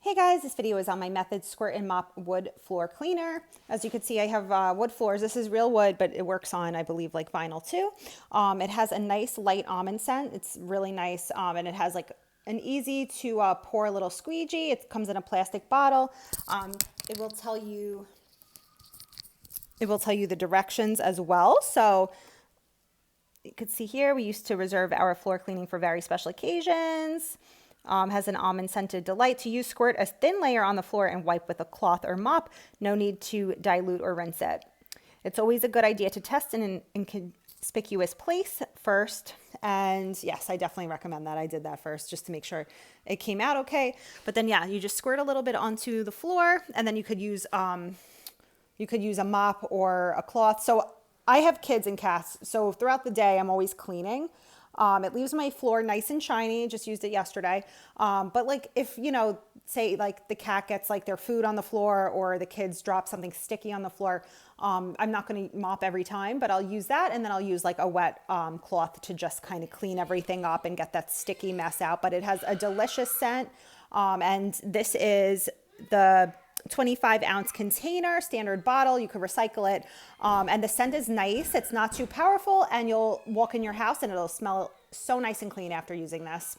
Hey guys, this video is on my method Squirt and Mop Wood Floor Cleaner. As you can see, I have wood floors. This is real wood, but it works on, I believe, like vinyl too. It has a nice light almond scent. It's really nice, and it has like an easy to pour little squeegee. It comes in a plastic bottle. It will tell you the directions as well. So you could see here, we used to reserve our floor cleaning for very special occasions. Has an almond scented delight. To use, squirt a thin layer on the floor and wipe with a cloth or mop. No need to dilute or rinse it. It's always a good idea to test in an inconspicuous place first. And yes, I definitely recommend that. I did that first just to make sure it came out okay. But then yeah, you just squirt a little bit onto the floor, and then you could use a mop or a cloth. So I have kids and cats, so throughout the day I'm always cleaning. It leaves my floor nice and shiny. Just used it yesterday. But like if, say like the cat gets like their food on the floor or the kids drop something sticky on the floor, I'm not going to mop every time, but I'll use that. And then I'll use like a wet cloth to just kind of clean everything up and get that sticky mess out. But it has a delicious scent. And this is the 25-ounce container, standard bottle. You could recycle it. And the scent is nice. It's not too powerful, and you'll walk in your house and it'll smell so nice and clean after using this.